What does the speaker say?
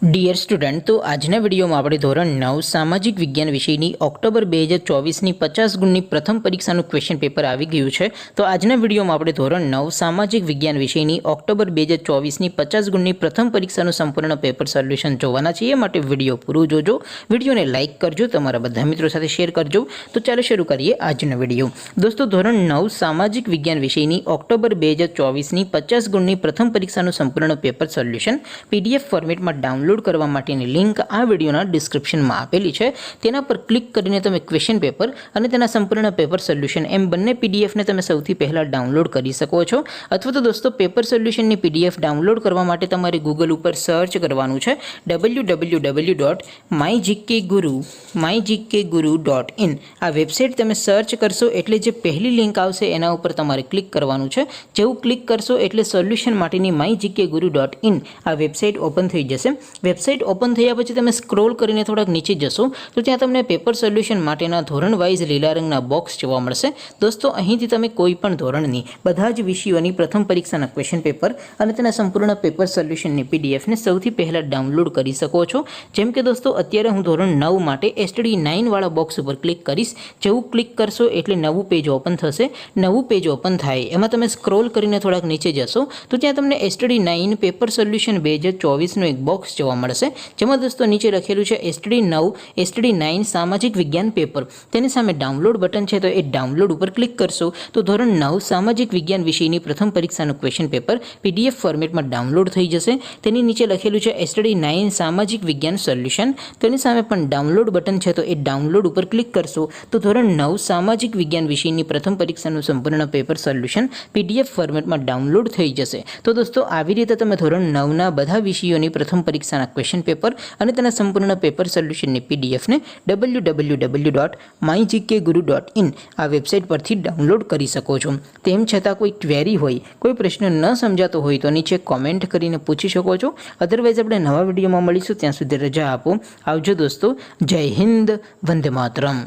Dear student, તો આજના વિડીયોમાં આપણે ધોરણ 9 સામાજિક વિજ્ઞાન વિષયની ઓક્ટોબર 2024ની 50 ગુણની પ્રથમ પરીક્ષાનું ક્વેશ્ચન પેપર આવી ગયું છે. તો આજના વિડીયોમાં આપણે ધોરણ 9 સામાજિક વિજ્ઞાન વિષયની ઓક્ટોબર 2024ની 50 ગુણની પ્રથમ પરીક્ષાનું સંપૂર્ણ પેપર સોલ્યુશન જોવાના છે. એ માટે વિડીયો પૂરો જોજો, વિડીયોને લાઇક કરજો, તમારા બધા મિત્રો સાથે શેર કરજો. તો ચાલો શરૂ કરીએ આજનો વિડીયો. દોસ્તો, ધોરણ 9 સામાજિક વિજ્ઞાન વિષયની ઓક્ટોબર 2024ની 50 ગુણની પ્રથમ પરીક્ષાનું સંપૂર્ણ પેપર સોલ્યુશન પીડીએફ ફોર્મેટમાં ડાઉનલોડ કરવા માટેની લિંક આ વિડીયોના ડિસ્ક્રિપ્શનમાં આપેલી છે. તેના પર ક્લિક કરીને તમે ક્વેશ્ચન પેપર અને તેના સંપૂર્ણ પેપર સોલ્યુશન એમ બંને પીડીએફને તમે સૌથી પહેલાં ડાઉનલોડ કરી શકો છો. અથવા તો દોસ્તો, પેપર સોલ્યુશનની પીડીએફ ડાઉનલોડ કરવા માટે તમારે ગૂગલ ઉપર સર્ચ કરવાનું છે www.mygkguru.in. આ વેબસાઇટ તમે સર્ચ કરશો એટલે જે પહેલી લિંક આવશે એના ઉપર તમારે ક્લિક કરવાનું છે. જેવું ક્લિક કરશો એટલે સોલ્યુશન માટેની mygkguru.in આ વેબસાઇટ ઓપન થઈ જશે. વેબસાઇટ ઓપન થયા પછી તમે સ્ક્રોલ કરીને થોડાક નીચે જશો તો ત્યાં તમને પેપર સોલ્યુશન માટેના ધોરણ વાઇઝ લીલા રંગના બોક્સ જોવા મળશે. દોસ્તો, અહીંથી તમે કોઈ પણ ધોરણની બધા જ વિષયોની પ્રથમ પરીક્ષાના ક્વેશ્ચન પેપર અને તેના સંપૂર્ણ પેપર સોલ્યુશનની પીડીએફને સૌથી પહેલાં ડાઉનલોડ કરી શકો છો. જેમ કે દોસ્તો, અત્યારે હું ધોરણ 9 માટે STD 9 વાળા બોક્સ ઉપર ક્લિક કરીશ. જેવું ક્લિક કરશો એટલે નવું પેજ ઓપન થશે. નવું પેજ ઓપન થાય એમાં તમે સ્ક્રોલ કરીને થોડાક નીચે જશો તો ત્યાં તમને STD 9 પેપર સોલ્યુશન 2024નું એક બોક્સ જોવા મળશે. જેમાં દોસ્તો નીચે લખેલું છે STD 9 સામાજિક વિજ્ઞાન પેપર. તેની સામે ડાઉનલોડ બટન છે, તો એ ડાઉનલોડ ઉપર ક્લિક કરશો તો ધોરણ 9 સામાજિક વિજ્ઞાન વિષયની પ્રથમ પરીક્ષાનું ક્વેશ્ચન પેપર PDF ફોર્મેટમાં ડાઉનલોડ થઈ જશે. તેની નીચે લખેલું છે STD 9 સામાજિક વિજ્ઞાન સોલ્યુશન. તેની સામે પણ ડાઉનલોડ બટન છે, તો એ ડાઉનલોડ ઉપર ક્લિક કરશો તો ધોરણ 9 સામાજિક વિજ્ઞાન વિષયની પ્રથમ પરીક્ષાનું સંપૂર્ણ પેપર સોલ્યુશન PDF ફોર્મેટમાં ડાઉનલોડ થઈ જશે. તો દોસ્તો, આવી રીતે તમે ધોરણ 9ના બધા વિષયોની પ્રથમ પરીક્ષાના ક્વેશ્ચન પેપર અને તેના સંપૂર્ણ પેપર સોલ્યુશનની પીડીએફને www.mygkguru.in આ વેબસાઇટ પરથી ડાઉનલોડ કરી શકો છો. તેમ છતાં કોઈ ક્વેરી હોય, કોઈ પ્રશ્ન ન સમજાતો હોય તો નીચે કોમેન્ટ કરીને પૂછી શકો છો. અધરવાઇઝ આપણે નવા વિડીયોમાં મળીશું. ત્યાં સુધી રજા આપો. આવજો દોસ્તો. જય હિન્દ. વંદે માતરમ.